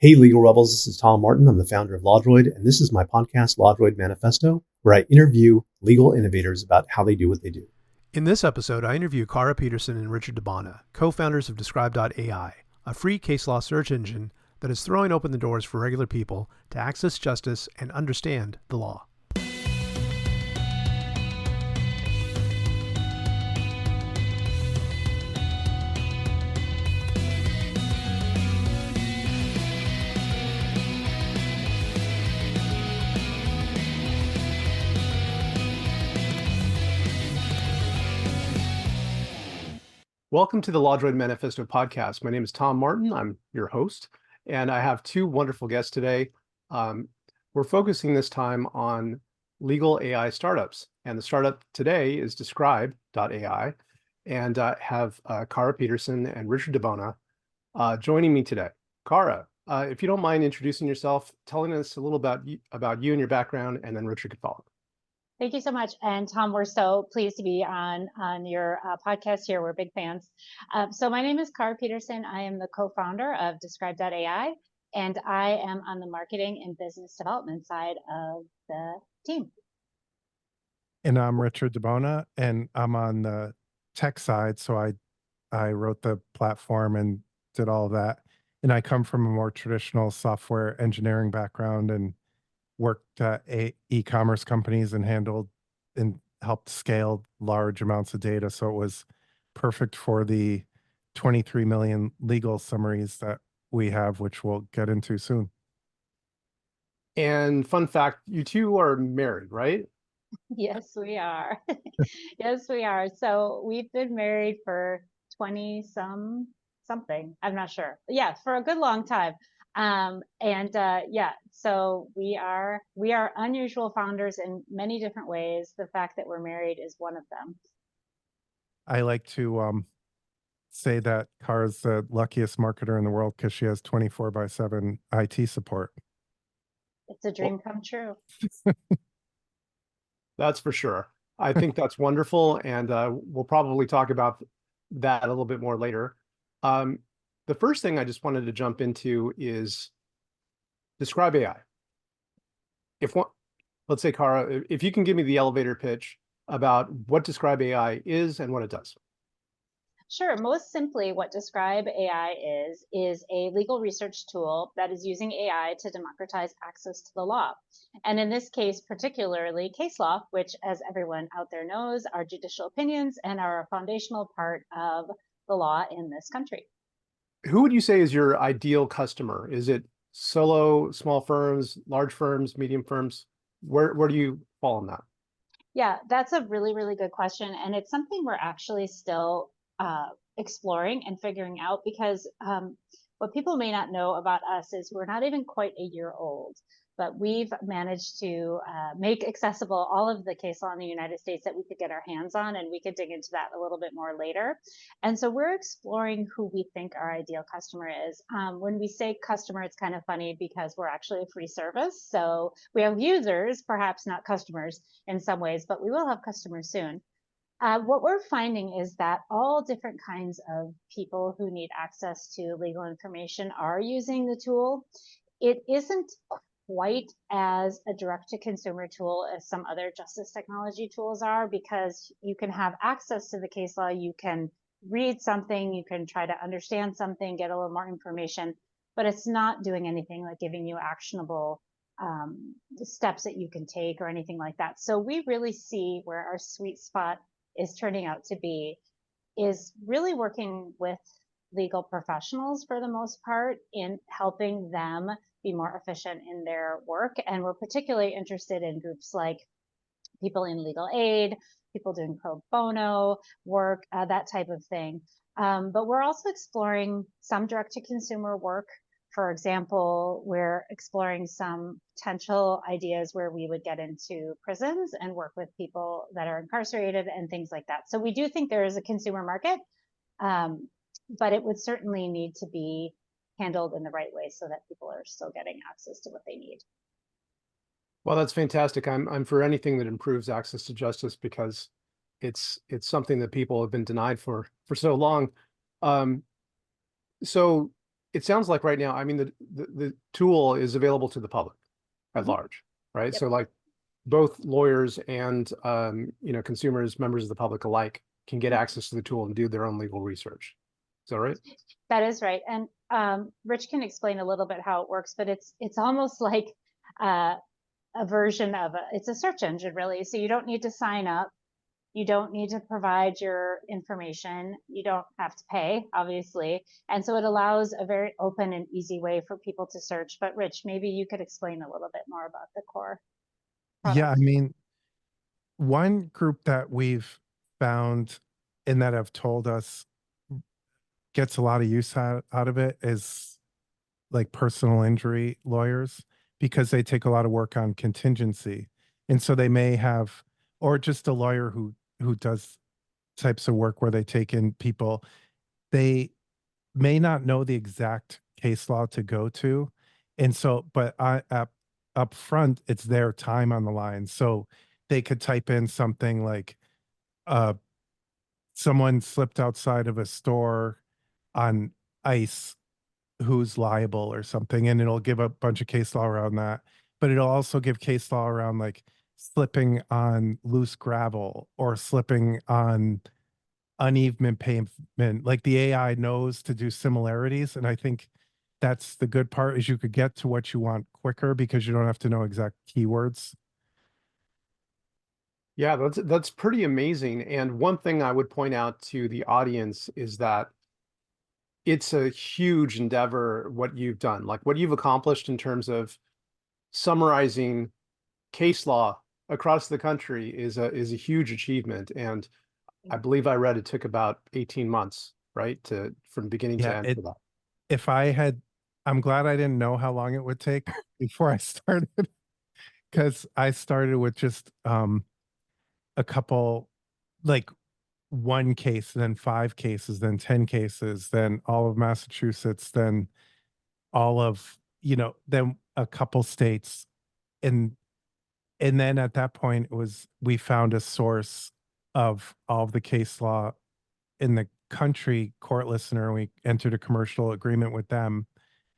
Hey, legal rebels, this is Tom Martin. I'm the founder of LawDroid, and this is my podcast, LawDroid Manifesto, where I interview legal innovators about how they do what they do. In this episode, I interview Peterson and Richard DiBona, co-founders of Describe.ai, a free case law search engine that is throwing open the doors for regular people to access justice and understand the law. Welcome to the LawDroid Manifesto podcast. My name is Tom Martin. I'm your host, and I have two wonderful guests today. We're focusing this time on legal AI startups, and the startup today is Describe.ai, and have Kara Peterson and Richard DiBona joining me today. Kara, if you don't mind introducing yourself, telling us a little about you and your background, and then Richard could follow. Thank you so much. And Tom, we're so pleased to be on your podcast here. We're big fans. So my name is Kara Peterson. I am the co-founder of Describe.ai, and I am on the marketing and business development side of the team. And I'm Richard DiBona, and I'm on the tech side. So I wrote the platform and did all of that. And I come from a more traditional software engineering background and worked at e-commerce companies and helped scale large amounts of data. So it was perfect for the 23 million legal summaries that we have, which we'll get into soon. And fun fact, you two are married, right? Yes, we are. Yes, we are. So we've been married for 20 something. I'm not sure. Yeah, for a good long time. So we are unusual founders in many different ways. The fact that we're married is one of them. I like to say that Kara's the luckiest marketer in the world because she has 24/7 IT support. It's a dream come true. That's for sure. I think that's wonderful, and we'll probably talk about that a little bit more later. The first thing I just wanted to jump into is Describe AI. Let's say, Kara, if you can give me the elevator pitch about what Describe AI is and what it does. Sure. Most simply, what Describe AI is a legal research tool that is using AI to democratize access to the law. And in this case, particularly case law, which, as everyone out there knows, are judicial opinions and are a foundational part of the law in this country. Who would you say is your ideal customer? Is it solo, small firms, large firms, medium firms? Where do you fall on that? Yeah, that's a really, really good question. And it's something we're actually still exploring and figuring out because what people may not know about us is we're not even quite a year old, but we've managed to make accessible all of the case law in the United States that we could get our hands on, and we could dig into that a little bit more later. And so we're exploring who we think our ideal customer is. When we say customer, it's kind of funny because we're actually a free service. So we have users, perhaps not customers in some ways, but we will have customers soon. What we're finding is that all different kinds of people who need access to legal information are using the tool. It isn't quite as a direct-to-consumer tool as some other justice technology tools are, because you can have access to the case law, you can read something, you can try to understand something, get a little more information, but it's not doing anything like giving you actionable steps that you can take or anything like that. So we really see where our sweet spot is turning out to be is really working with legal professionals for the most part in helping them be more efficient in their work. And we're particularly interested in groups like people in legal aid, people doing pro bono work, that type of thing. But we're also exploring some direct-to-consumer work. For example, we're exploring some potential ideas where we would get into prisons and work with people that are incarcerated and things like that. So we do think there is a consumer market, but it would certainly need to be handled in the right way so that people are still getting access to what they need. Well, that's fantastic. I'm for anything that improves access to justice because it's something that people have been denied for so long. So it sounds like right now, I mean, the tool is available to the public at large, right? Yep. So like both lawyers and consumers, members of the public alike can get access to the tool and do their own legal research. Is that right? That is right. And Rich can explain a little bit how it works, but it's almost like a version of it's a search engine, really. So you don't need to sign up. You don't need to provide your information. You don't have to pay, obviously. And so it allows a very open and easy way for people to search. But Rich, maybe you could explain a little bit more about the core product. Yeah, I mean, one group that we've found and that have told us gets a lot of use out of it is like personal injury lawyers, because they take a lot of work on contingency. And so they may have, or just a lawyer who does types of work where they take in people, they may not know the exact case law to go to. And so, but up front, it's their time on the line. So they could type in something like, someone slipped outside of a store on ice, who's liable or something, and it'll give a bunch of case law around that. But it'll also give case law around like slipping on loose gravel or slipping on uneven pavement. Like the AI knows to do similarities, and I think that's the good part, is you could get to what you want quicker because you don't have to know exact keywords. Yeah, that's pretty amazing. And one thing I would point out to the audience is that it's a huge endeavor what you've done, like what you've accomplished in terms of summarizing case law across the country is a huge achievement. And I believe I read it took about 18 months, right? From beginning to end for that. If I had, I'm glad I didn't know how long it would take before I started, because I started with just a couple, like one case, then 5 cases, then 10 cases, then all of Massachusetts, then all of, then a couple states. And then at that point it was, we found a source of all of the case law in the country, Court Listener, and we entered a commercial agreement with them,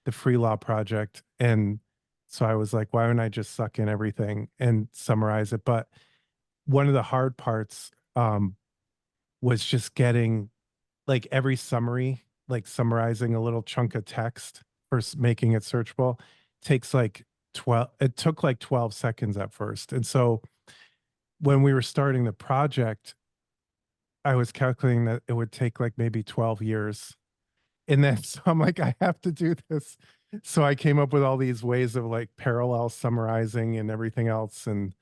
the Free Law Project. And so I was like, why don't I just suck in everything and summarize it? But one of the hard parts was just getting like every summary, like summarizing a little chunk of text for making it searchable takes like 12, it took like 12 seconds at first. And so when we were starting the project, I was calculating that it would take like maybe 12 years. And then so I'm like, I have to do this. So I came up with all these ways of like parallel summarizing and everything else. And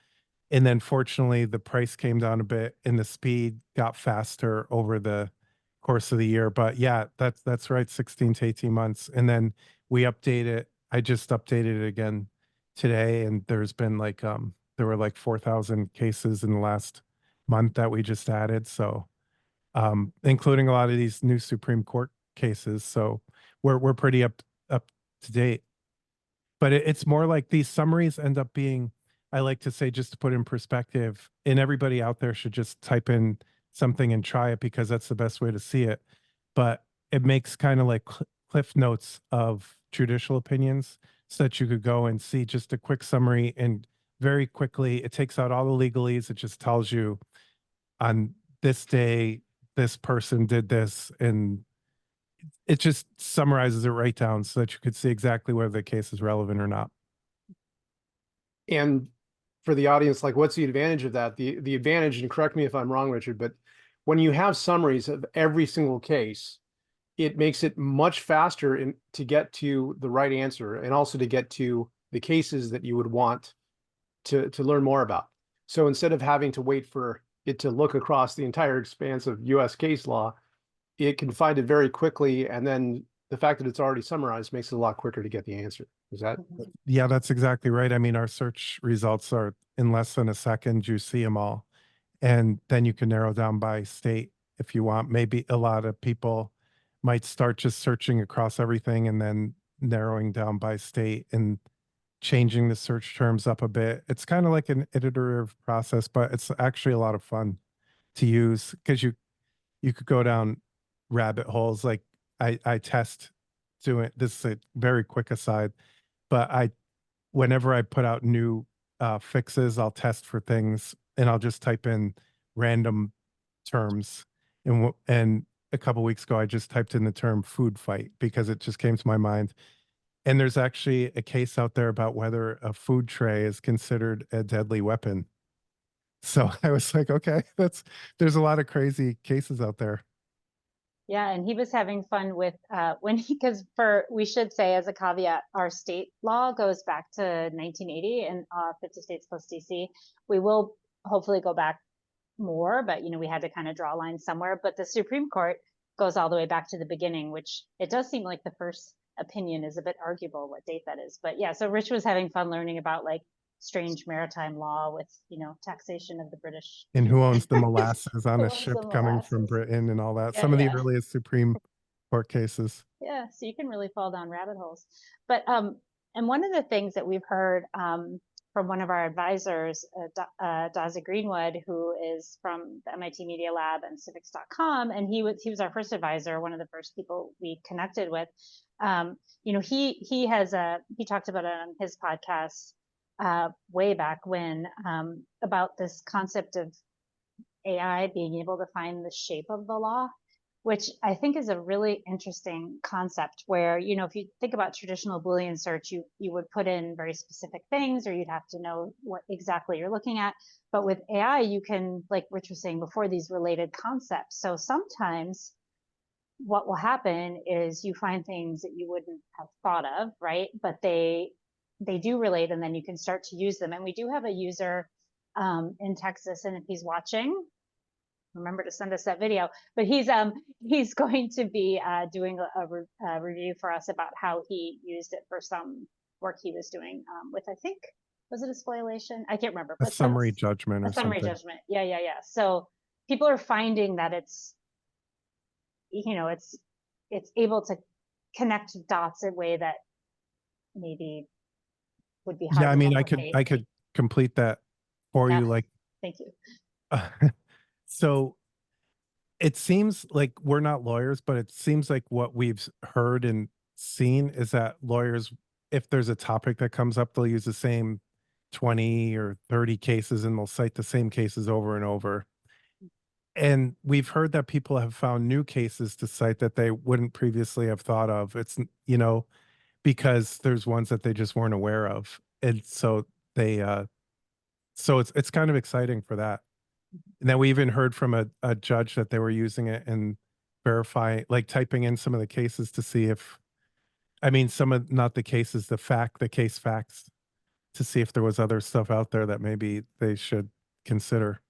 then fortunately the price came down a bit and the speed got faster over the course of the year. But yeah, that's right, 16 to 18 months. And then we update it. I just updated it again today, and there's been like there were like 4,000 cases in the last month that we just added. So including a lot of these new Supreme Court cases. So we're pretty up to date. But it's more like these summaries end up being, I like to say, just to put in perspective, and everybody out there should just type in something and try it because that's the best way to see it. But it makes kind of like cliff notes of judicial opinions so that you could go and see just a quick summary, and very quickly it takes out all the legalese. It just tells you on this day, this person did this, and it just summarizes it right down so that you could see exactly whether the case is relevant or not. And for the audience, like, what's the advantage of that? The advantage, and correct me if I'm wrong, Richard, but when you have summaries of every single case, it makes it much faster to get to the right answer, and also to get to the cases that you would want to learn more about. So instead of having to wait for it to look across the entire expanse of US case law, it can find it very quickly. And then the fact that it's already summarized makes it a lot quicker to get the answer. Is that? Yeah, that's exactly right. I mean, our search results are in less than a second, you see them all. And then you can narrow down by state if you want. Maybe a lot of people might start just searching across everything and then narrowing down by state and changing the search terms up a bit. It's kind of like an iterative process, but it's actually a lot of fun to use because you could go down rabbit holes. Like I test doing this is a very quick aside, but whenever I put out new fixes, I'll test for things and I'll just type in random terms. And a couple weeks ago, I just typed in the term food fight because it just came to my mind. And there's actually a case out there about whether a food tray is considered a deadly weapon. So I was like, okay, there's a lot of crazy cases out there. Yeah, and he was having fun with because we should say as a caveat, our state law goes back to 1980 and 50 states plus DC. We will hopefully go back more, but we had to kind of draw a line somewhere. But the Supreme Court goes all the way back to the beginning, which it does seem like the first opinion is a bit arguable what date that is. But yeah, so Rich was having fun learning about like strange maritime law with taxation of the British. And who owns the molasses on Who a owns ship the coming from molasses? Britain and all that. Yeah, Some of the yeah. earliest Supreme Court cases. Yeah, so you can really fall down rabbit holes. But and one of the things that we've heard from one of our advisors, Daza Greenwood, who is from the MIT Media Lab and civics.com, and he was our first advisor, one of the first people we connected with. He talked about it on his podcast way back when about this concept of AI being able to find the shape of the law, which I think is a really interesting concept where, if you think about traditional Boolean search, you would put in very specific things or you'd have to know what exactly you're looking at. But with AI, you can, like Rich was saying before, these related concepts. So sometimes what will happen is you find things that you wouldn't have thought of, right? But they do relate, and then you can start to use them. And we do have a user in Texas, and if he's watching, remember to send us that video. But he's going to be doing a review for us about how he used it for some work he was doing with, I think, was it a spoliation? I can't remember. A But summary judgment or summary something. judgment. Yeah. So people are finding that it's able to connect dots in a way that maybe would be hard Yeah, I to mean, replicate. I could complete that for you. Like, thank you. So it seems like we're not lawyers, but it seems like what we've heard and seen is that lawyers, if there's a topic that comes up, they'll use the same 20 or 30 cases and they'll cite the same cases over and over. And we've heard that people have found new cases to cite that they wouldn't previously have thought of. It's, because there's ones that they just weren't aware of. And so it's kind of exciting for that. And then we even heard from a judge that they were using it and verifying, like typing in some of the cases to see if, not the cases, the case facts, to see if there was other stuff out there that maybe they should consider.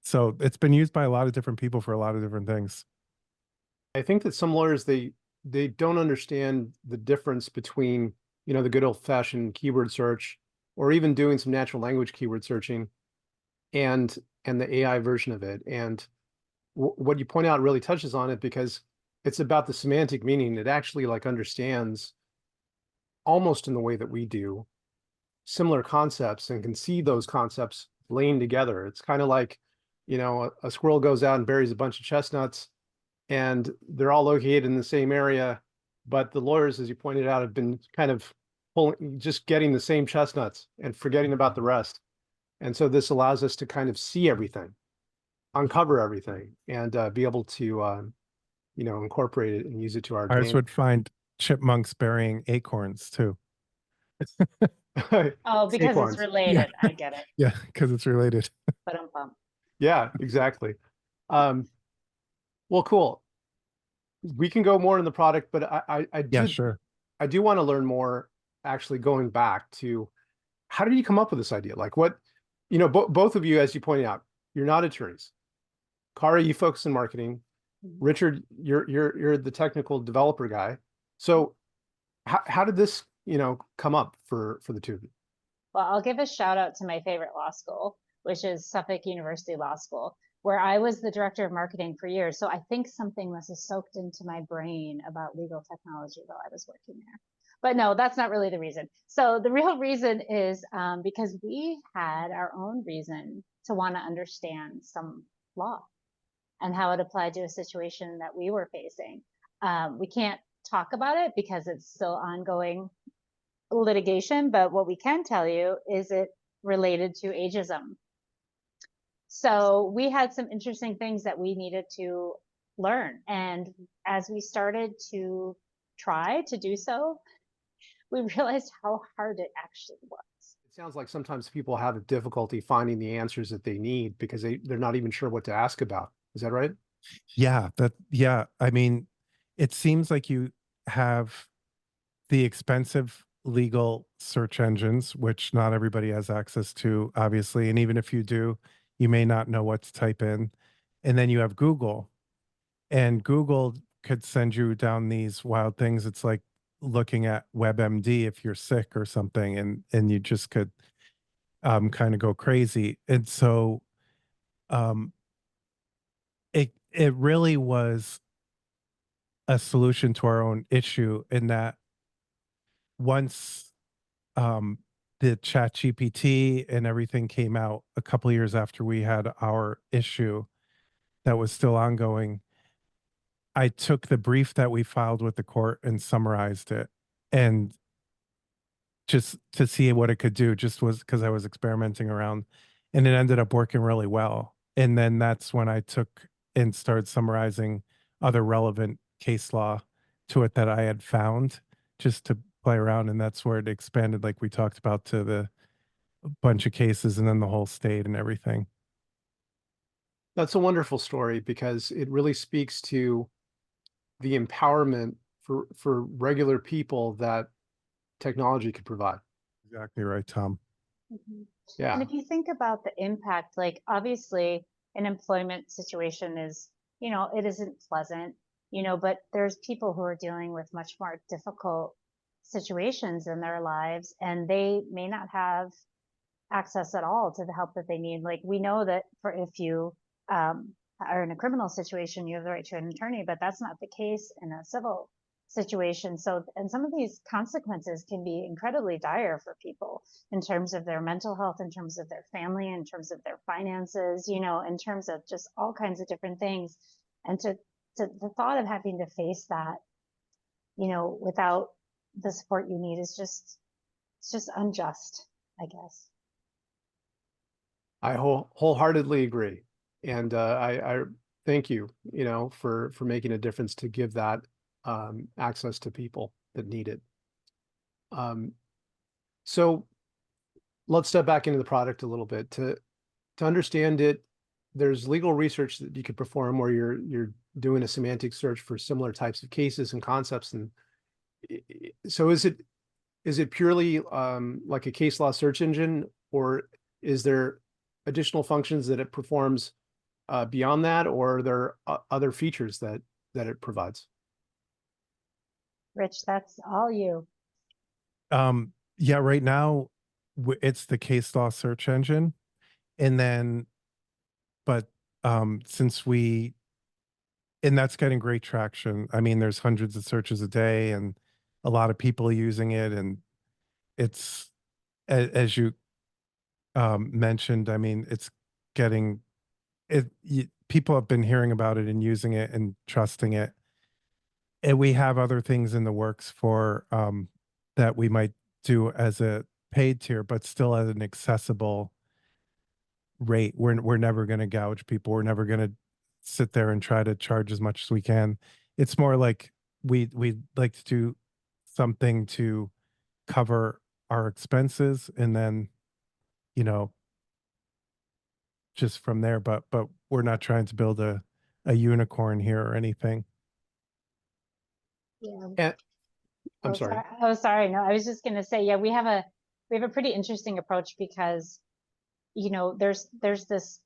So it's been used by a lot of different people for a lot of different things. I think that some lawyers, they don't understand the difference between, the good old fashioned keyword search or even doing some natural language keyword searching and the AI version of it. And what you point out really touches on it because it's about the semantic meaning. It actually understands almost in the way that we do similar concepts and can see those concepts laying together. It's kind of like, a squirrel goes out and buries a bunch of chestnuts and they're all located in the same area. But the lawyers, as you pointed out, have been kind of just getting the same chestnuts and forgetting about the rest. And so this allows us to kind of see everything, uncover everything, and be able to, incorporate it and use it to our Ours advantage. would find chipmunks burying acorns too. Oh, because Acorns. it's related. Yeah. I get it. Yeah, because it's related. But I'm bummed. Yeah, exactly. Well, cool. We can go more in the product, but I do want to learn more, actually going back to how did you come up with this idea? Like what, both of you, as you pointed out, you're not attorneys. Kara, you focus on marketing. Richard, you're the technical developer guy. So how did this, come up for the two of you? Well, I'll give a shout out to my favorite law school, which is Suffolk University Law School, where I was the director of marketing for years. So I think something must have soaked into my brain about legal technology while I was working there. But no, that's not really the reason. So the real reason is because we had our own reason to want to understand some law and how it applied to a situation that we were facing. We can't talk about it because it's still ongoing litigation, but what we can tell you is it related to ageism. So we had some interesting things that we needed to learn. And as we started to try to do so, we realized how hard it actually was. It sounds like sometimes people have a difficulty finding the answers that they need because they're not even sure what to ask about. Is that right? Yeah. I mean, it seems like you have the expensive legal search engines, which not everybody has access to, obviously. And even if you do, you may not know what to type in. And then you have Google, and Google could send you down these wild things. It's like looking at WebMD if you're sick or something, and you just could kind of go crazy. And so um, it really was a solution to our own issue in that once um, the chat GPT and everything came out a couple of years after we had our issue that was still ongoing, I took the brief that we filed with the court and summarized it, and just to see what it could do, just was because I was experimenting around, and it ended up working really well. And then that's when I took and started summarizing other relevant case law to it that I had found just to play around. And that's where it expanded, like we talked about, to the bunch of cases and then the whole state and everything. That's a wonderful story because it really speaks to the empowerment for regular people that technology could provide. Exactly right, Tom. Mhm. Yeah. And if you think about the impact, like obviously an employment situation is, it isn't pleasant, but there's people who are dealing with much more difficult situations in their lives, and they may not have access at all to the help that they need. Like we know that for if you are in a criminal situation, you have the right to an attorney, but that's not the case in a civil situation. So, and some of these consequences can be incredibly dire for people in terms of their mental health, in terms of their family, in terms of their finances, in terms of just all kinds of different things. And to the thought of having to face that, without the support you need is it's just unjust, I guess. I wholeheartedly agree. And I thank you, for making a difference to give that access to people that need it. So let's step back into the product a little bit to understand it. There's legal research that you could perform where you're doing a semantic search for similar types of cases and concepts. And so is it purely like a case law search engine, or is there additional functions that it performs beyond that, or are there other features that it provides? Rich, that's all you. Yeah, right now it's the case law search engine. And then, but since and that's getting great traction. I mean, there's hundreds of searches a day and a lot of people using it. And it's, as you mentioned, I mean, it's getting people have been hearing about it and using it and trusting it. And we have other things in the works for that we might do as a paid tier, but still at an accessible rate. We're never going to gouge people. We're never going to sit there and try to charge as much as we can. It's more like we'd like to do something to cover our expenses, and then, you know, just from there. But we're not trying to build a unicorn here or anything. Yeah. And I'm sorry. Oh, sorry. No, I was just going to say, yeah, we have a pretty interesting approach because, there's this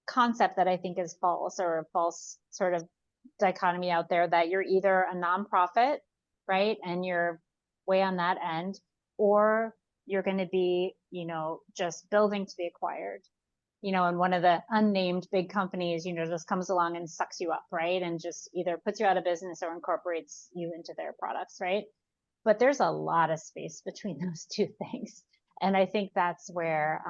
concept that I think is false, or a false sort of dichotomy out there, that you're either a nonprofit, right? And you're way on that end, or you're going to be, just building to be acquired. And one of the unnamed big companies, just comes along and sucks you up, right? And just either puts you out of business or incorporates you into their products, right? But there's a lot of space between those two things. And I think that's where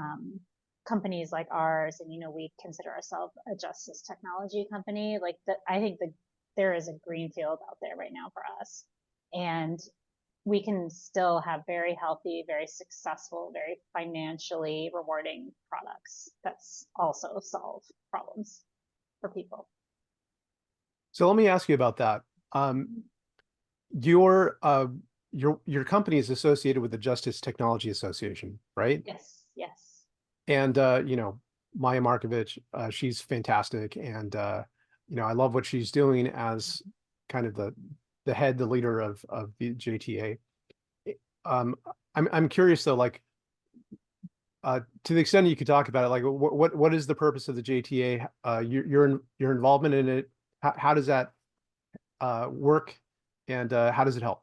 companies like ours, and, we consider ourselves a justice technology company, I think there is a green field out there right now for us. And we can still have very healthy, very successful, very financially rewarding products that's also solve problems for people. So let me ask you about that. Your company is associated with the Justice Technology Association, right? Yes, yes. And Maya Markovich, she's fantastic, and I love what she's doing as kind of the head, the leader of the JTA. I'm curious though, like to the extent you could talk about it, like what is the purpose of the JTA? Your involvement in it. How does that work, and how does it help?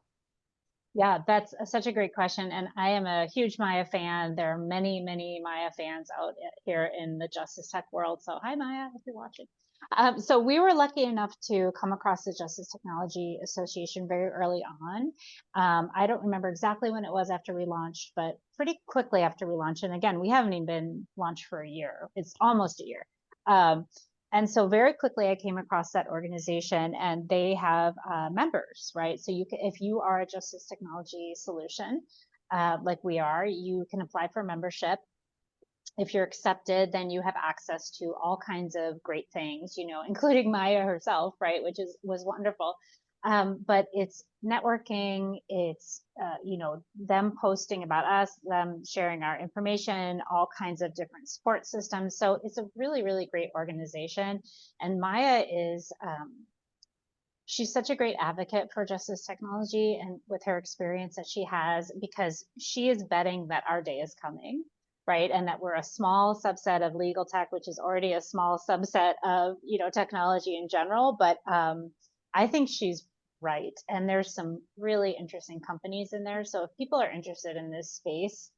Yeah, that's such a great question. And I am a huge Maya fan. There are many, many Maya fans out here in the justice tech world. So hi, Maya, if you're watching. So we were lucky enough to come across the Justice Technology Association very early on. I don't remember exactly when it was after we launched, but pretty quickly after we launched. And again, we haven't even been launched for a year. It's almost a year. And so very quickly I came across that organization, and they have members, right? So you can, if you are a justice technology solution, like we are, you can apply for membership. If you're accepted, then you have access to all kinds of great things, including Maya herself, right? Which was wonderful. But it's networking, it's, them posting about us, them sharing our information, all kinds of different support systems. So it's a really, really great organization. And Maya is, she's such a great advocate for justice technology, and with her experience that she has, because she is betting that our day is coming, right? And that we're a small subset of legal tech, which is already a small subset of, technology in general. But I think she's right. And there's some really interesting companies in there. So if people are interested in this space,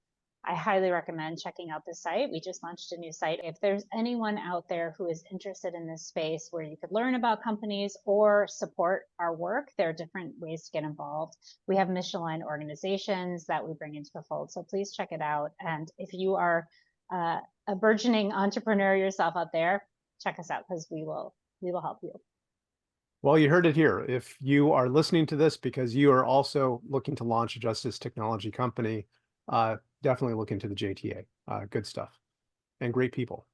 I highly recommend checking out the site. We just launched a new site. If there's anyone out there who is interested in this space where you could learn about companies or support our work, there are different ways to get involved. We have mission-aligned organizations that we bring into the fold. So please check it out. And if you are a burgeoning entrepreneur yourself out there, check us out, because we will help you. Well, you heard it here. If you are listening to this because you are also looking to launch a justice technology company, definitely look into the JTA. Good stuff and great people.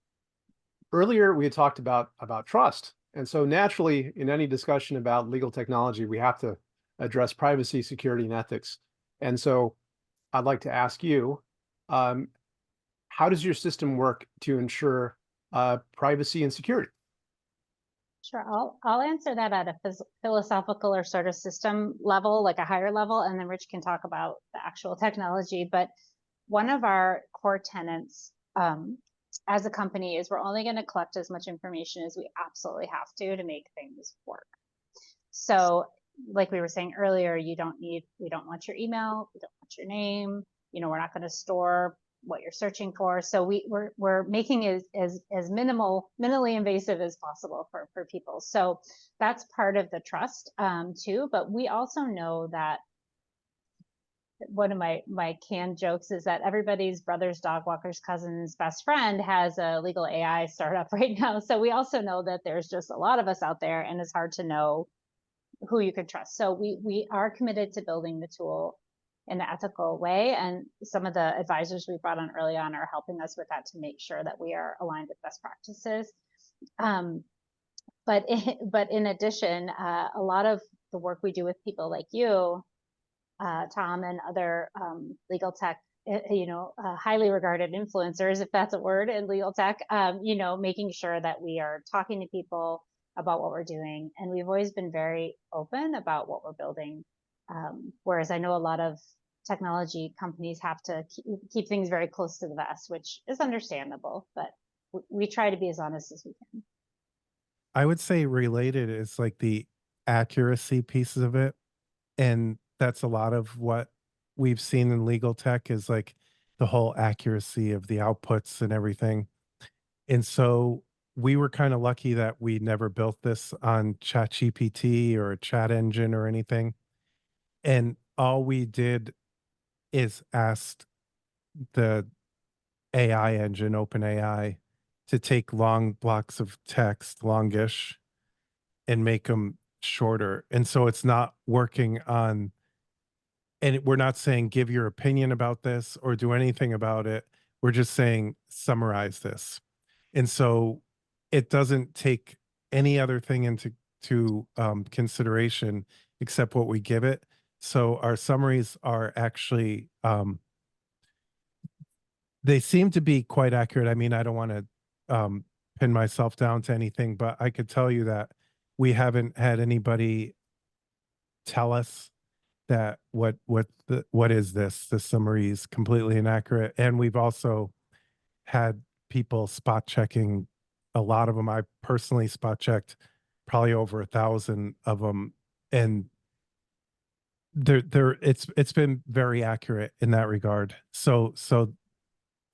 Earlier, we had talked about trust. And so naturally, in any discussion about legal technology, we have to address privacy, security, and ethics. And so I'd like to ask you, how does your system work to ensure privacy and security? Sure, I'll answer that at a philosophical or sort of system level, like a higher level, and then Rich can talk about the actual technology. But one of our core tenets as a company is we're only going to collect as much information as we absolutely have to make things work. So like we were saying earlier, we don't want your email, we don't want your name, we're not going to store what you're searching for. So we're making it as minimally invasive as possible for people. So that's part of the trust too. But we also know that one of my canned jokes is that everybody's brother's dog walker's cousin's best friend has a legal AI startup right now. So we also know that there's just a lot of us out there, and it's hard to know who you could trust. So we are committed to building the tool in an ethical way. And some of the advisors we brought on early on are helping us with that to make sure that we are aligned with best practices. But in addition, a lot of the work we do with people like you, Tom, and other legal tech, highly regarded influencers, if that's a word in legal tech, making sure that we are talking to people about what we're doing. And we've always been very open about what we're building. Whereas I know a lot of technology companies have to keep things very close to the vest, which is understandable, but we try to be as honest as we can. I would say related is like the accuracy pieces of it. And that's a lot of what we've seen in legal tech is like the whole accuracy of the outputs and everything. And so we were kind of lucky that we never built this on ChatGPT or a chat engine or anything. And all we did is asked the AI engine, OpenAI, to take long blocks of text, longish, and make them shorter. And so it's not working on, and we're not saying give your opinion about this or do anything about it. We're just saying summarize this. And so it doesn't take any other thing into consideration except what we give it. So our summaries are actually they seem to be quite accurate. I mean, I don't want to pin myself down to anything, but I could tell you that we haven't had anybody tell us that what is this? The summary is completely inaccurate. And we've also had people spot checking a lot of them. I personally spot checked probably over 1,000 of them, and it's been very accurate in that regard. So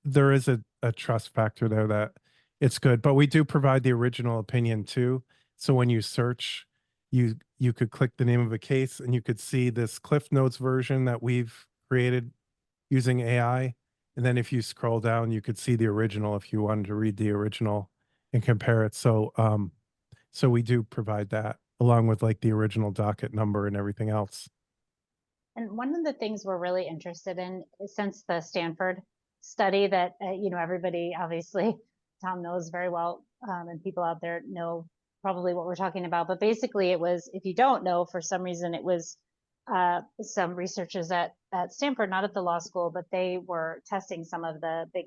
there is a trust factor there that it's good, but we do provide the original opinion too. So when you search, you could click the name of a case and you could see this Cliff Notes version that we've created using AI. And then if you scroll down, you could see the original if you wanted to read the original and compare it. So so we do provide that along with like the original docket number and everything else. And one of the things we're really interested in is, since the Stanford study that, everybody obviously, Tom knows very well, and people out there know probably what we're talking about. But basically it was, if you don't know, for some reason, it was some researchers at Stanford, not at the law school, but they were testing some of the big,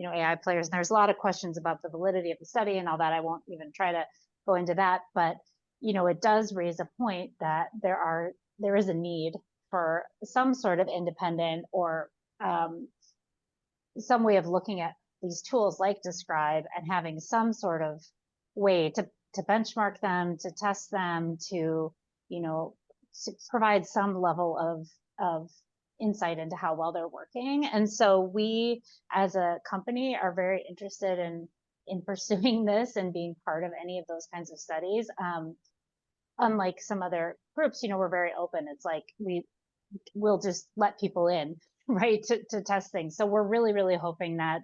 AI players. And there's a lot of questions about the validity of the study and all that. I won't even try to go into that, but it does raise a point that there is a need for some sort of independent or some way of looking at these tools like Describe and having some sort of way to benchmark them, to test them, to provide some level of insight into how well they're working. And so we, as a company, are very interested in pursuing this and being part of any of those kinds of studies. Unlike some other groups, we're very open. It's like we'll just let people in, right, to test things. So we're really, really hoping that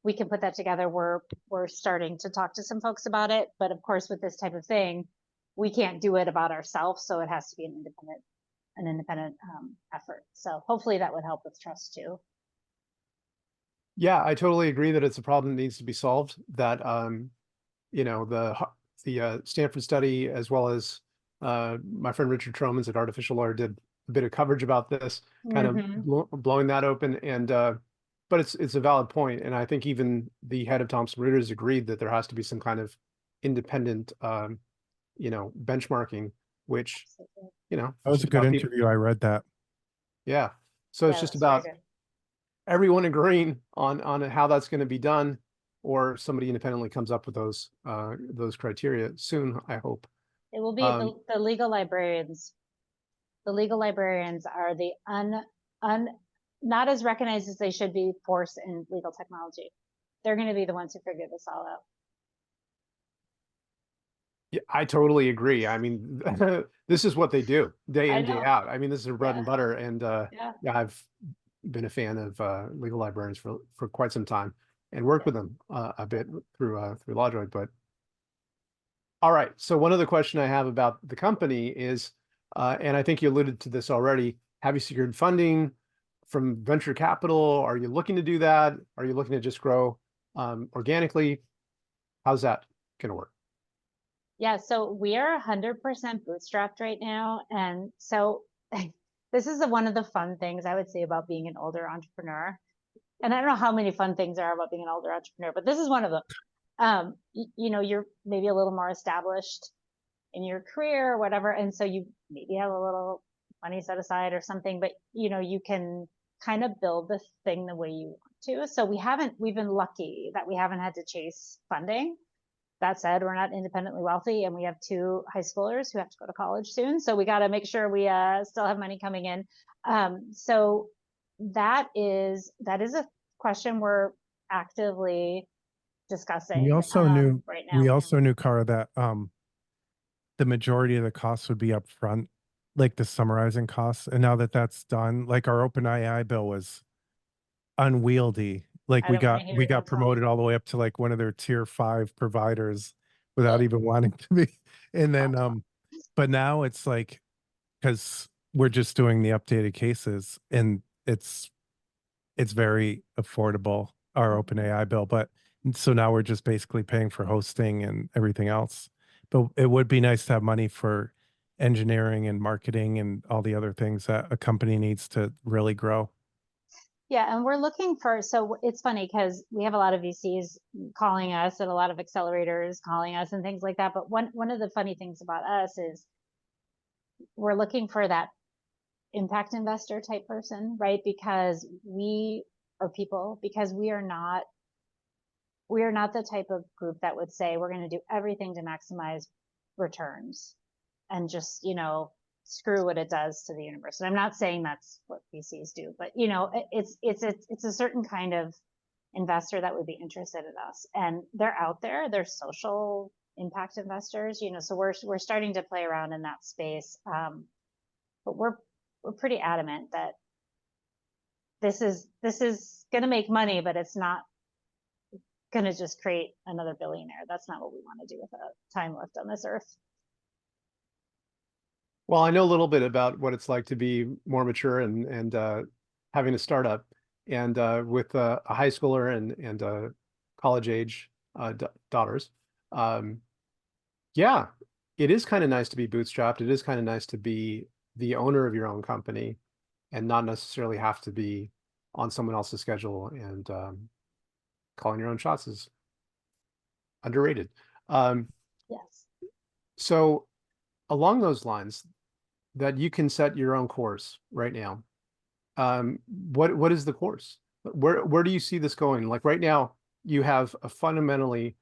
we can put that together. We're starting to talk to some folks about it, but of course, with this type of thing, we can't do it about ourselves. So it has to be an independent effort. So hopefully that would help with trust too. Yeah, I totally agree that it's a problem that needs to be solved. That the Stanford study, as well as my friend Richard Tromans at Artificial Lawyer did a bit of coverage about this, kind of blowing that open. And but it's a valid point, and I think even the head of Thomson Reuters agreed that there has to be some kind of independent, benchmarking, which that was a good interview. I read that. Yeah, so it's just about everyone agreeing on how that's going to be done, or somebody independently comes up with those criteria soon, I hope. It will be the legal librarians. The legal librarians are the not as recognized as they should be force in legal technology. They're going to be the ones who figure this all out. Yeah, I totally agree. I mean, this is what they do day in, day out. I mean, this is their bread and butter. And yeah, I've been a fan of legal librarians for quite some time and worked with them a bit through LawDroid. But all right, so one other question I have about the company is, and I think you alluded to this already, have you secured funding from venture capital? Are you looking to do that? Are you looking to just grow organically? How's that going to work? Yeah, so we are 100% bootstrapped right now. And so this is one of the fun things I would say about being an older entrepreneur. And I don't know how many fun things there are about being an older entrepreneur, but this is one of them. You're maybe a little more established in your career or whatever. And so you maybe have a little money set aside or something, but you can kind of build the thing the way you want to. So we've been lucky that we haven't had to chase funding. That said, we're not independently wealthy, and we have 2 high schoolers who have to go to college soon. So we got to make sure we still have money coming in. So that is a question we're actively discussing. We also knew right now. We also knew, Cara, that the majority of the costs would be up front, like the summarizing costs. And now that that's done, like our OpenAI bill was unwieldy. Like we got promoted all the way up to like one of their tier 5 providers without even wanting to be. And then, but now it's like, because we're just doing the updated cases and it's very affordable, our OpenAI bill. But so now we're just basically paying for hosting and everything else. But it would be nice to have money for engineering and marketing and all the other things that a company needs to really grow. Yeah, and we're looking for, so it's funny because we have a lot of VCs calling us and a lot of accelerators calling us and things like that. But one of the funny things about us is we're looking for that impact investor type person, right? Because we are people, because we are not the type of group that would say we're going to do everything to maximize returns and just, screw what it does to the universe. And I'm not saying that's what VCs do, but it's a certain kind of investor that would be interested in us, and they're out there. They're social impact investors, so we're starting to play around in that space. But we're pretty adamant that this is going to make money, but it's not going to just create another billionaire. That's not what we want to do with a time left on this earth. Well, I know a little bit about what it's like to be more mature and having a startup, and with a high schooler and college age daughters. Yeah, it is kind of nice to be bootstrapped. It is kind of nice to be the owner of your own company and not necessarily have to be on someone else's schedule, and calling your own shots is underrated. Yes. So along those lines, that you can set your own course right now. What is the course? Where do you see this going? Like right now, you have a fundamentally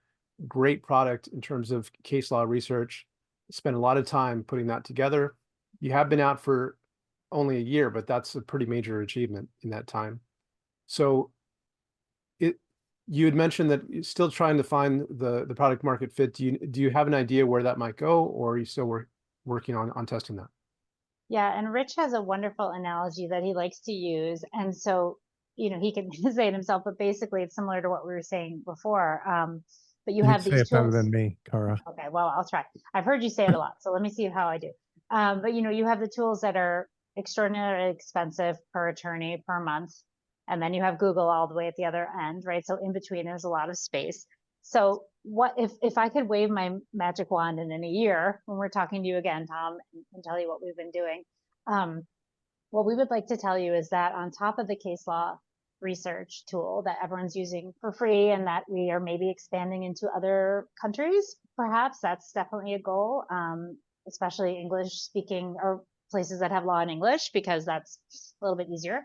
great product in terms of case law research. Spend a lot of time putting that together. You have been out for only a year, but that's a pretty major achievement in that time. So you had mentioned that you're still trying to find the product market fit. Do you have an idea where that might go, or are you still working on testing that? Yeah, and Rich has a wonderful analogy that he likes to use, and so he can say it himself, but basically it's similar to what we were saying before. But you have You'd say these it better tools. than me, Cara. Okay, well, I'll try. I've heard you say it a lot, so let me see how I do. But you have the tools that are extraordinarily expensive per attorney per month, and then you have Google all the way at the other end, right? So in between, there's a lot of space. So what if I could wave my magic wand and in a year, when we're talking to you again, Tom, and tell you what we've been doing, what we would like to tell you is that on top of the case law research tool that everyone's using for free and that we are maybe expanding into other countries, perhaps that's definitely a goal, especially English speaking or places that have law in English, because that's a little bit easier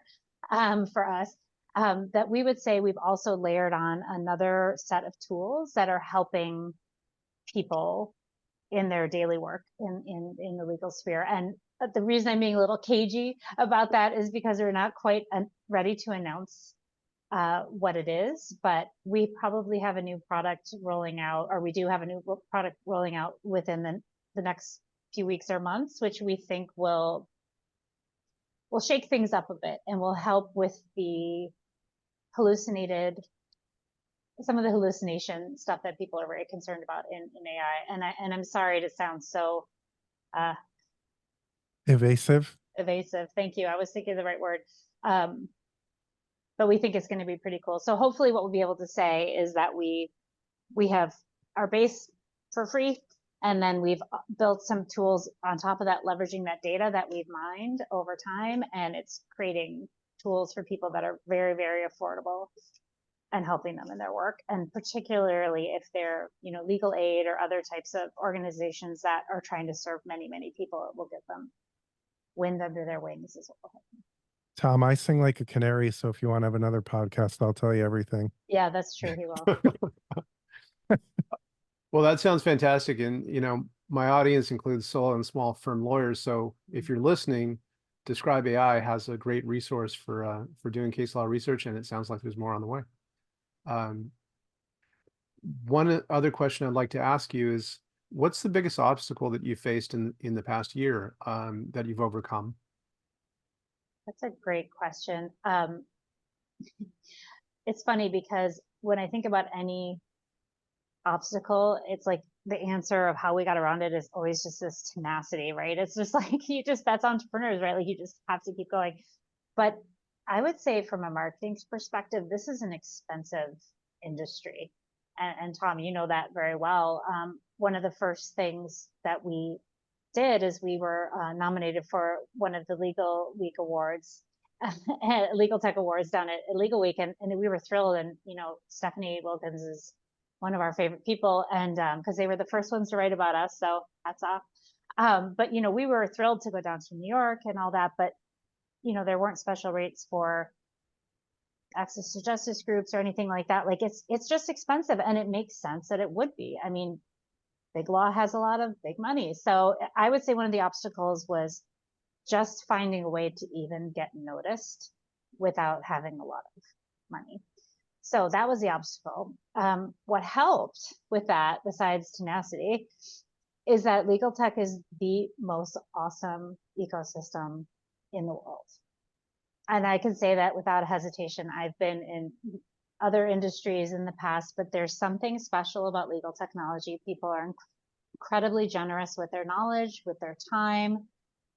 for us. That we would say we've also layered on another set of tools that are helping people in their daily work in the legal sphere. And the reason I'm being a little cagey about that is because we're not quite ready to announce what it is, but we probably have a new product rolling out, or we do have a new product rolling out within the next few weeks or months, which we think will shake things up a bit and will help with some of the hallucination stuff that people are very concerned about in AI. And I'm sorry to sound so Evasive. Thank you. I was thinking the right word. But we think it's going to be pretty cool. So hopefully what we'll be able to say is that we have our base for free, and then we've built some tools on top of that, leveraging that data that we've mined over time, and it's creating tools for people that are very, very affordable and helping them in their work. And particularly if they're, legal aid or other types of organizations that are trying to serve many, many people, it will get them wind under their wings as well. Tom, I sing like a canary, so if you want to have another podcast, I'll tell you everything. Yeah, that's true. He will. Well, that sounds fantastic. And, my audience includes solo and small firm lawyers. So if you're listening, Describe.ai has a great resource for doing case law research, and it sounds like there's more on the way. One other question I'd like to ask you is, what's the biggest obstacle that you faced in the past year that you've overcome? That's a great question. It's funny because when I think about any obstacle, it's like the answer of how we got around it is always just this tenacity, right? It's just like, that's entrepreneurs, right? Like you just have to keep going. But I would say from a marketing perspective, this is an expensive industry. And Tom, you know that very well. One of the first things that we did is we were nominated for one of the Legal Week Awards, Legal Tech Awards down at Legal Week. And we were thrilled. And, Stephanie Wilkins is one of our favorite people. And because they were the first ones to write about us. So hats off. But, we were thrilled to go down to New York and all that. But, there weren't special rates for access to justice groups or anything like that. Like it's just expensive, and it makes sense that it would be. I mean, big law has a lot of big money. So I would say one of the obstacles was just finding a way to even get noticed without having a lot of money. So that was the obstacle. What helped with that, besides tenacity, is that legal tech is the most awesome ecosystem in the world. And I can say that without hesitation. I've been in other industries in the past, but there's something special about legal technology. People are incredibly generous with their knowledge, with their time,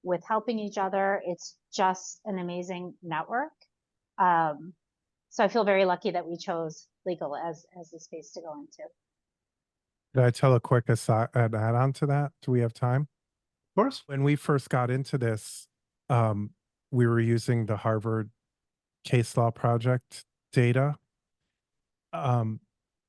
with helping each other. It's just an amazing network. So I feel very lucky that we chose legal as the space to go into. Did I tell a quick add-on to that? Do we have time? Of course. When we first got into this, we were using the Harvard case law project data. And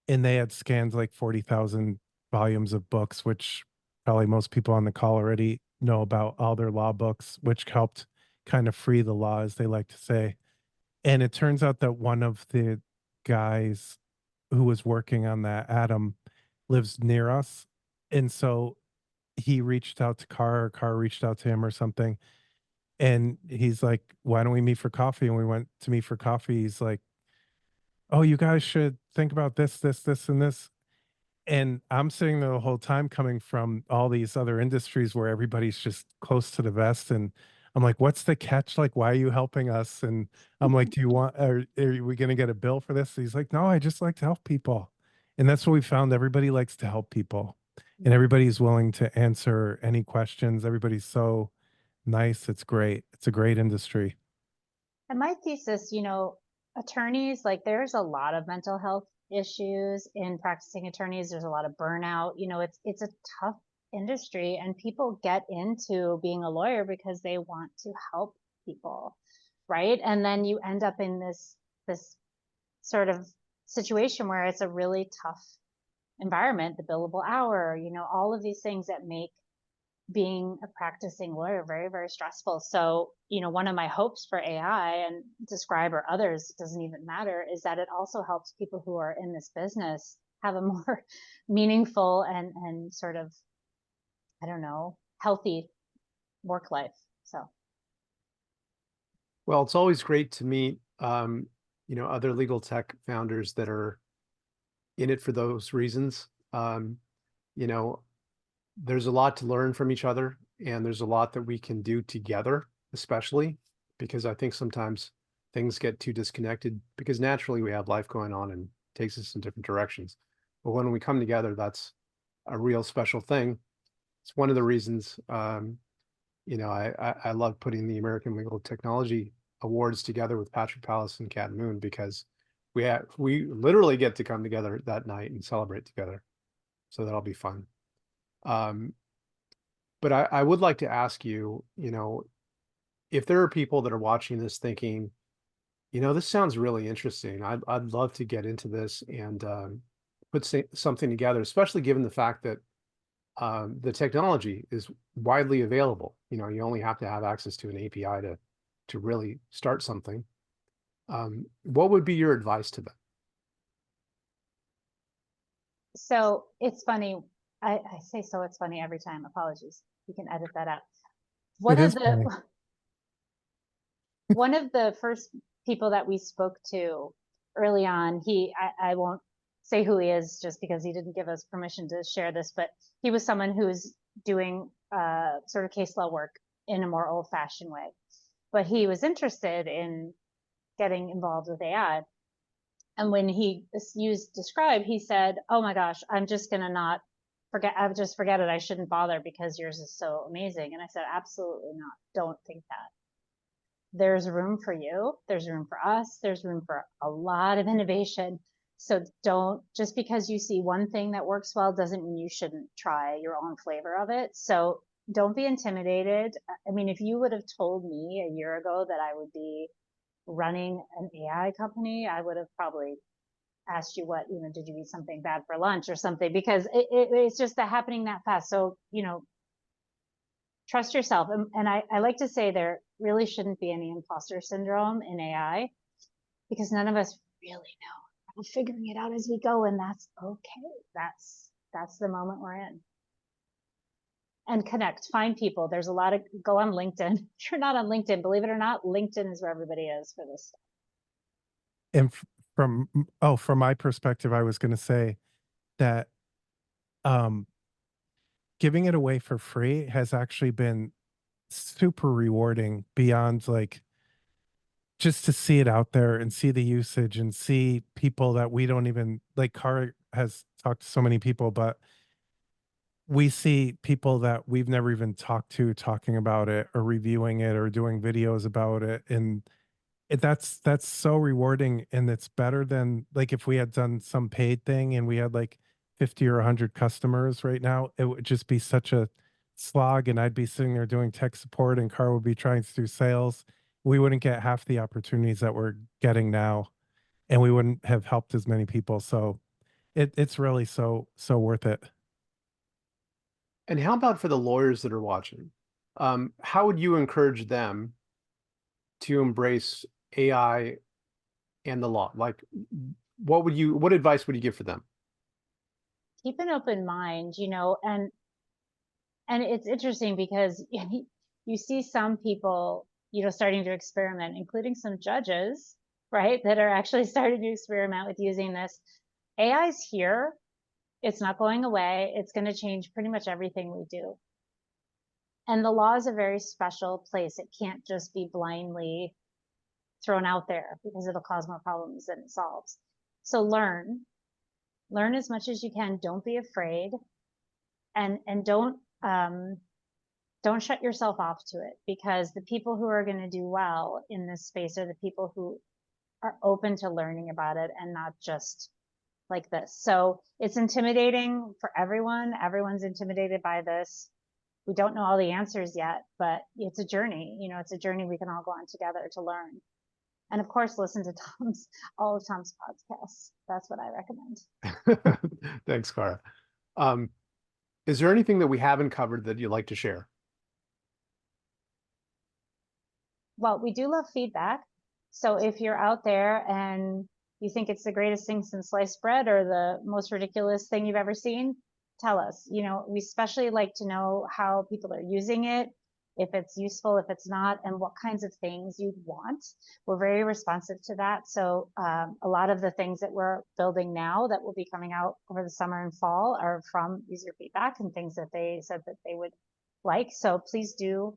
they had scanned like 40,000 volumes of books, which probably most people on the call already know about, all their law books, which helped kind of free the law, as they like to say. And it turns out that one of the guys who was working on that, Adam, lives near us. And so he reached out to Carr, or Carr reached out to him or something. And he's like, why don't we meet for coffee? And we went to meet for coffee. He's like, oh, you guys should think about this, this, this, and this. And I'm sitting there the whole time coming from all these other industries where everybody's just close to the vest. And I'm like, what's the catch? Like, why are you helping us? And I'm like, do you want, are we going to get a bill for this? He's like, no, I just like to help people. And that's what we found. Everybody likes to help people, and everybody's willing to answer any questions. Everybody's so nice. It's great. It's a great industry. And my thesis, attorneys, like there's a lot of mental health issues in practicing attorneys. There's a lot of burnout. It's a tough industry, and people get into being a lawyer because they want to help people, right? And then you end up in this sort of situation where it's a really tough environment, the billable hour, all of these things that make being a practicing lawyer very, very stressful. So, one of my hopes for AI and Describe or others, it doesn't even matter, is that it also helps people who are in this business have a more meaningful and sort of, I don't know, healthy work life. So. Well, it's always great to meet, other legal tech founders that are in it for those reasons. There's a lot to learn from each other, and there's a lot that we can do together, especially because I think sometimes things get too disconnected because naturally we have life going on and takes us in different directions. But when we come together, that's a real special thing. It's one of the reasons, I love putting the American Legal Technology Awards together with Patrick Palace and Kat Moon, because we literally get to come together that night and celebrate together. So that'll be fun. But I would like to ask you, if there are people that are watching this thinking, this sounds really interesting. I'd love to get into this and put something together, especially given the fact that the technology is widely available. You only have to have access to an API to really start something. What would be your advice to them? So it's funny. I say so it's funny every time. Apologies. You can edit that out. One of the first people that we spoke to early on, I won't say who he is just because he didn't give us permission to share this, but he was someone who's doing sort of case law work in a more old-fashioned way. But he was interested in getting involved with AI. And when he used Describe, he said, oh my gosh, I'm just going to not forget it. I shouldn't bother because yours is so amazing. And I said, absolutely not. Don't think that. There's room for you. There's room for us. There's room for a lot of innovation. So don't, just because you see one thing that works well doesn't mean you shouldn't try your own flavor of it. So don't be intimidated. I mean, if you would have told me a year ago that I would be running an AI company, I would have probably asked you did you eat something bad for lunch or something, because it's just happening that fast. So, trust yourself. And I like to say there really shouldn't be any imposter syndrome in AI, because none of us really know. We're figuring it out as we go, and that's okay. That's the moment we're in. And connect, find people. There's a lot of, go on LinkedIn. If you're not on LinkedIn, believe it or not, LinkedIn is where everybody is for this stuff. And from my perspective, I was going to say that giving it away for free has actually been super rewarding, beyond like just to see it out there and see the usage and see people that we don't even like. Cara has talked to so many people, but we see people that we've never even talked to talking about it or reviewing it or doing videos about it. And that's so rewarding, and it's better than like if we had done some paid thing and we had like 50 or 100 customers right now. It would just be such a slog, and I'd be sitting there doing tech support and Carl would be trying to do sales. We wouldn't get half the opportunities that we're getting now, and we wouldn't have helped as many people. So it's really so worth it. And how about for the lawyers that are watching? How would you encourage them to embrace AI and the law? Like, what advice would you give for them? Keep an open mind, and it's interesting because you see some people, starting to experiment, including some judges, right, that are actually starting to experiment with using this. AI's here. It's not going away. It's going to change pretty much everything we do. And the law is a very special place. It can't just be blindly thrown out there, because it'll cause more problems than it solves. So learn as much as you can. Don't be afraid, and don't shut yourself off to it, because the people who are going to do well in this space are the people who are open to learning about it, and not just like this. So it's intimidating for everyone. Everyone's intimidated by this. We don't know all the answers yet, but it's a journey. It's a journey we can all go on together to learn. And of course, listen to all of Tom's podcasts. That's what I recommend. Thanks, Cara. Is there anything that we haven't covered that you'd like to share? Well, we do love feedback. So if you're out there and you think it's the greatest thing since sliced bread, or the most ridiculous thing you've ever seen, tell us. We especially like to know how people are using it, if it's useful, if it's not, and what kinds of things you'd want. We're very responsive to that. So a lot of the things that we're building now that will be coming out over the summer and fall are from user feedback and things that they said that they would like. So please do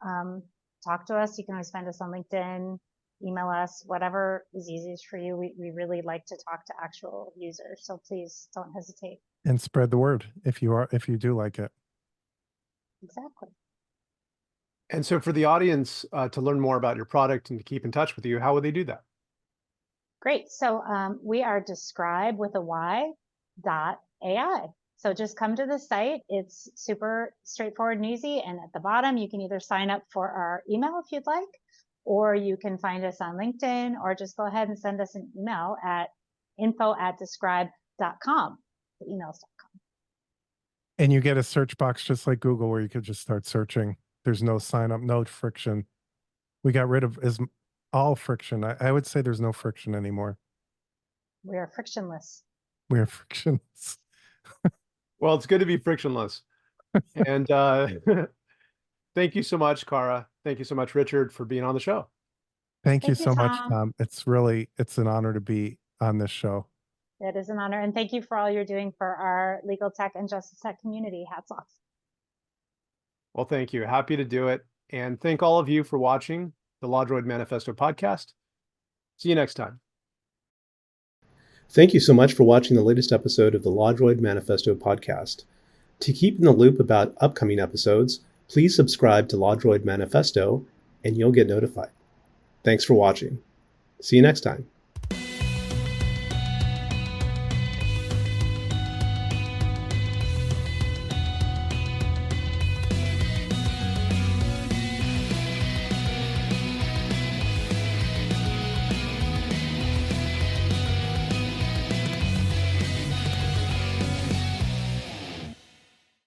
talk to us. You can always find us on LinkedIn, email us, whatever is easiest for you. We really like to talk to actual users. So please don't hesitate. And spread the word if you do like it. Exactly. And so for the audience to learn more about your product and to keep in touch with you, how would they do that? Great. So we are Descrybe with a y.ai. So just come to the site. It's super straightforward and easy. And at the bottom, you can either sign up for our email if you'd like, or you can find us on LinkedIn, or just go ahead and send us an email at info@describe.com, emails.com. And you get a search box just like Google, where you could just start searching. There's no sign up, no friction. We got rid of all friction. I would say there's no friction anymore. We are frictionless. We are frictionless. Well, it's good to be frictionless. And thank you so much, Cara. Thank you so much, Richard, for being on the show. Thank you so much, Tom. Tom. It's an honor to be on this show. It is an honor. And thank you for all you're doing for our legal tech and justice tech community. Hats off. Well, thank you. Happy to do it. And thank all of you for watching the LawDroid Manifesto podcast. See you next time. Thank you so much for watching the latest episode of the LawDroid Manifesto podcast. To keep in the loop about upcoming episodes, please subscribe to LawDroid Manifesto and you'll get notified. Thanks for watching. See you next time.